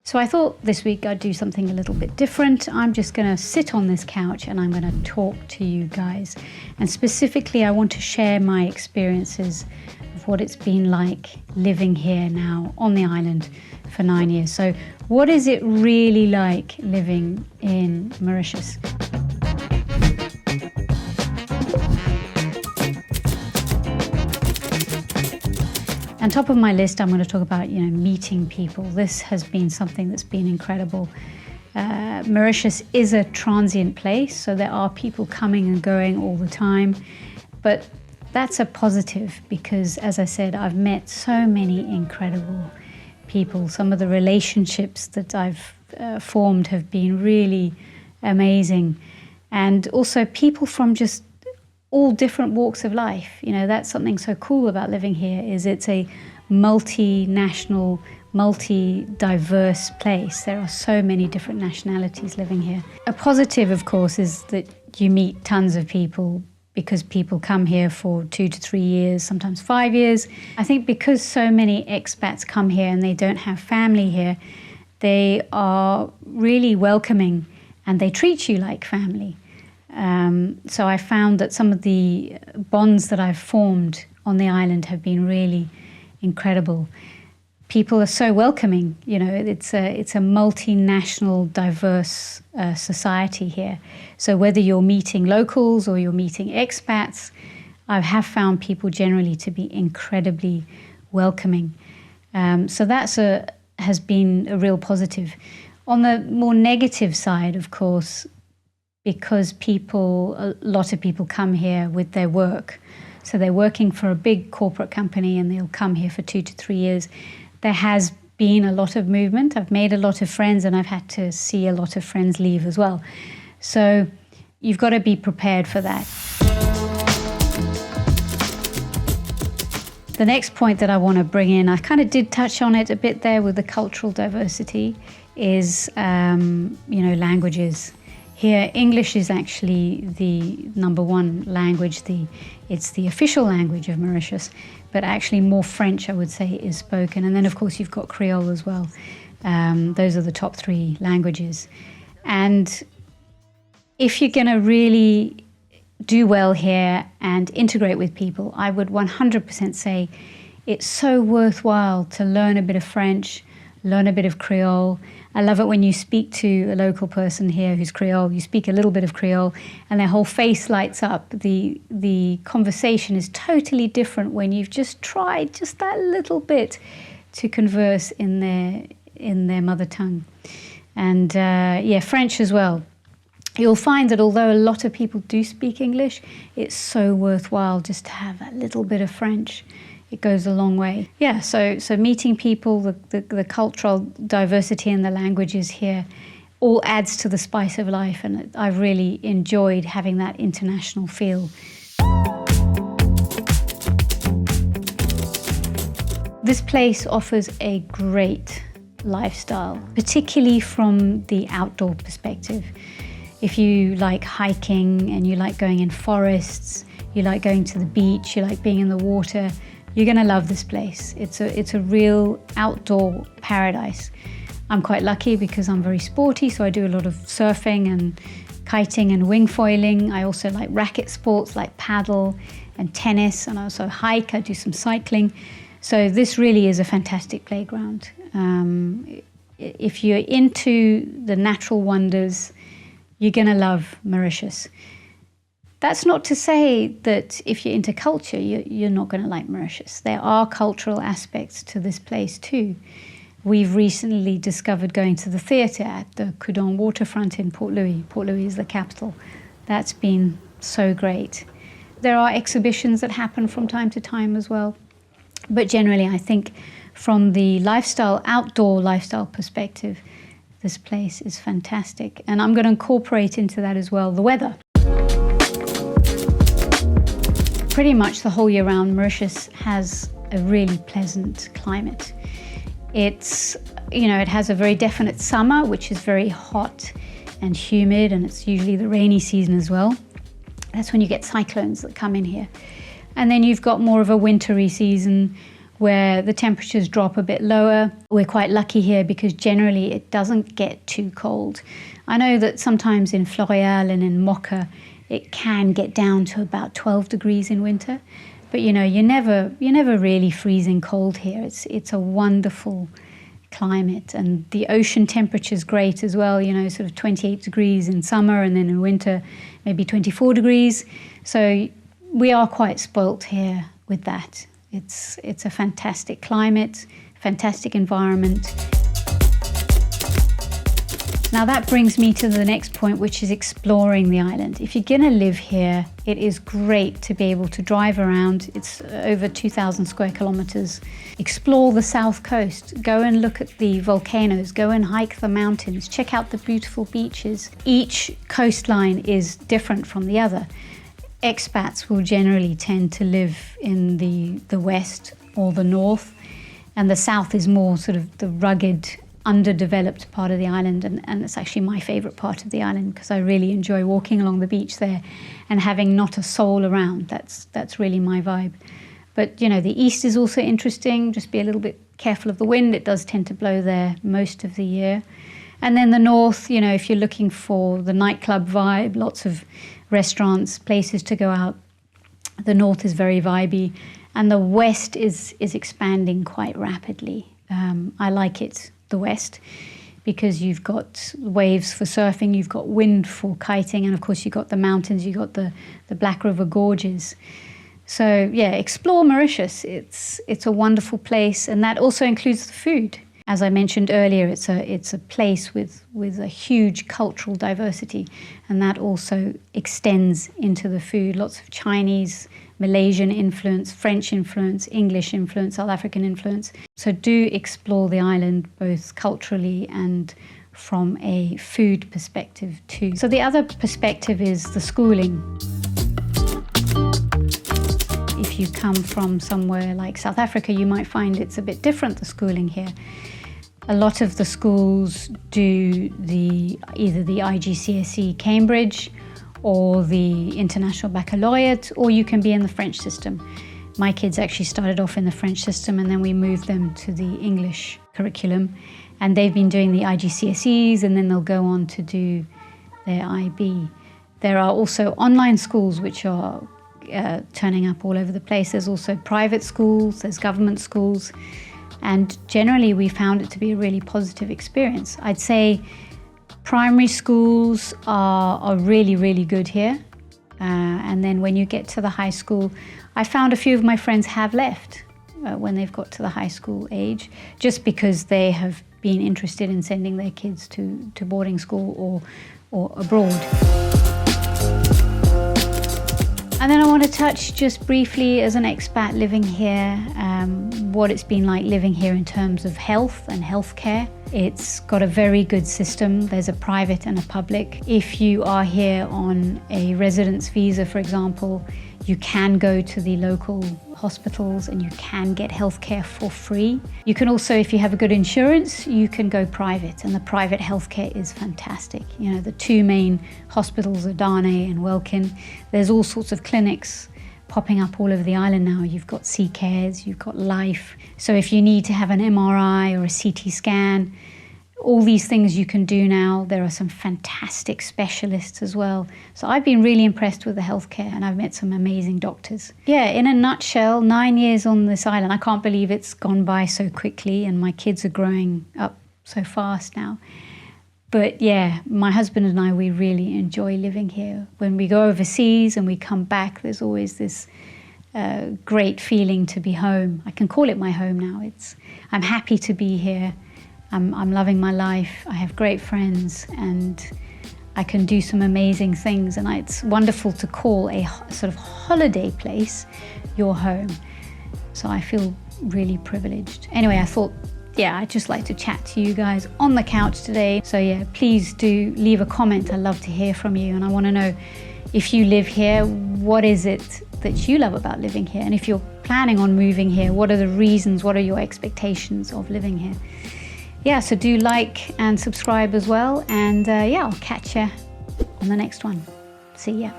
So I thought this week I'd do something a little bit different. I'm just going to sit on this couch and I'm going to talk to you guys. And specifically, I want to share my experiences of what it's been like living here now on the island for 9 years. So what is it really like living in Mauritius? On top of my list, I'm going to talk about, meeting people. This has been something that's been incredible. Mauritius is a transient place, so there are people coming and going all the time. But that's a positive because, as I said, I've met so many incredible people. Some of the relationships that I've formed have been really amazing. And also people from just all different walks of life. That's something so cool about living here, is it's a multinational, multi-diverse place. There are so many different nationalities living here. A positive, of course, is that you meet tons of people because people come here for 2 to 3 years, sometimes 5 years. I think because so many expats come here and they don't have family here, they are really welcoming and they treat you like family. So I found that some of the bonds that I've formed on the island have been really incredible. People are so welcoming. It's a multinational, diverse society here. So whether you're meeting locals or you're meeting expats, I have found people generally to be incredibly welcoming. So has been a real positive. On the more negative side, of course, because a lot of people come here with their work. So they're working for a big corporate company and they'll come here for 2 to 3 years. There has been a lot of movement. I've made a lot of friends and I've had to see a lot of friends leave as well. So you've got to be prepared for that. The next point that I want to bring in, I kind of did touch on it a bit there with the cultural diversity, is, languages. Here, English is actually the number one language. It's the official language of Mauritius, but actually more French, I would say, is spoken. And then, of course, you've got Creole as well. Those are the top 3 languages. And if you're going to really do well here and integrate with people, I would 100% say it's so worthwhile to learn a bit of French, learn a bit of Creole. I love it when you speak to a local person here who's Creole, you speak a little bit of Creole and their whole face lights up. The conversation is totally different when you've just tried just that little bit to converse in their mother tongue. And French as well. You'll find that although a lot of people do speak English, it's so worthwhile just to have a little bit of French. It goes a long way. Yeah, so meeting people, the cultural diversity and the languages here all adds to the spice of life, and I've really enjoyed having that international feel. This place offers a great lifestyle, particularly from the outdoor perspective. If you like hiking and you like going in forests, you like going to the beach, you like being in the water, you're going to love this place. It's a real outdoor paradise. I'm quite lucky because I'm very sporty, so I do a lot of surfing and kiting and wing foiling. I also like racket sports like paddle and tennis, and I also hike. I do some cycling. So this really is a fantastic playground. If you're into the natural wonders, you're going to love Mauritius. That's not to say that if you're into culture, you're not going to like Mauritius. There are cultural aspects to this place too. We've recently discovered going to the theatre at the Coudon waterfront in Port Louis. Port Louis is the capital. That's been so great. There are exhibitions that happen from time to time as well. But generally, I think from the outdoor lifestyle perspective, this place is fantastic. And I'm going to incorporate into that as well the weather. Pretty much the whole year round, Mauritius has a really pleasant climate. It has a very definite summer, which is very hot and humid, and it's usually the rainy season as well. That's when you get cyclones that come in here. And then you've got more of a wintry season where the temperatures drop a bit lower. We're quite lucky here because generally it doesn't get too cold. I know that sometimes in Floréal and in Mocha, it can get down to about 12 degrees in winter. But you know, you're never really freezing cold here. It's a wonderful climate, and the ocean temperature is great as well, you know, sort of 28 degrees in summer, and then in winter maybe 24 degrees. So we are quite spoilt here with that. It's a fantastic climate, fantastic environment. Now that brings me to the next point, which is exploring the island. If you're going to live here, it is great to be able to drive around. It's over 2,000 square kilometers. Explore the south coast. Go and look at the volcanoes. Go and hike the mountains. Check out the beautiful beaches. Each coastline is different from the other. Expats will generally tend to live in the west or the north, and the south is more sort of the rugged, underdeveloped part of the island, and it's actually my favorite part of the island because I really enjoy walking along the beach there and having not a soul around. That's really my vibe. But you know, the east is also interesting. Just be a little bit careful of the wind. It does tend to blow there most of the year. And then the north, you know, if you're looking for the nightclub vibe, lots of restaurants, places to go out, the north is very vibey, and the west is expanding quite rapidly. I like it, the west, because you've got waves for surfing, you've got wind for kiting, and of course you've got the mountains, you've got the Black River Gorges. So yeah, explore Mauritius. It's a wonderful place, and that also includes the food. As I mentioned earlier, it's a place with a huge cultural diversity, and that also extends into the food. Lots of Chinese, Malaysian influence, French influence, English influence, South African influence. So do explore the island both culturally and from a food perspective too. So the other perspective is the schooling. If you come from somewhere like South Africa, you might find it's a bit different, the schooling here. A lot of the schools do either the IGCSE Cambridge or the International Baccalaureate, or you can be in the French system. My kids actually started off in the French system, and then we moved them to the English curriculum, and they've been doing the IGCSEs, and then they'll go on to do their IB. There are also online schools which are turning up all over the place. There's also private schools, there's government schools, and generally we found it to be a really positive experience. I'd say primary schools are really, really good here. And then when you get to the high school, I found a few of my friends have left when they've got to the high school age, just because they have been interested in sending their kids to boarding school or abroad. And then I want to touch just briefly, as an expat living here, what it's been like living here in terms of health and healthcare. It's got a very good system. There's a private and a public. If you are here on a residence visa, for example, you can go to the local hospitals and you can get healthcare for free. You can also, if you have a good insurance, you can go private, and the private healthcare is fantastic. You know, the two main hospitals are Darnay and Welkin. There's all sorts of clinics popping up all over the island now. You've got C-Cares, you've got Life. So if you need to have an MRI or a CT scan, all these things you can do now. There are some fantastic specialists as well. So I've been really impressed with the healthcare, and I've met some amazing doctors. Yeah, in a nutshell, 9 years on this island. I can't believe it's gone by so quickly, and my kids are growing up so fast now. But yeah, my husband and I, we really enjoy living here. When we go overseas and we come back, there's always this great feeling to be home. I can call it my home now. I'm happy to be here. I'm loving my life. I have great friends, and I can do some amazing things. And it's wonderful to call a sort of holiday place your home. So I feel really privileged. Anyway, I thought, yeah, I'd just like to chat to you guys on the couch today. So yeah, please do leave a comment. I love to hear from you, and I want to know, if you live here, what is it that you love about living here? And if you're planning on moving here, what are the reasons? What are your expectations of living here? Yeah, so do like and subscribe as well. And yeah, I'll catch you on the next one. See ya.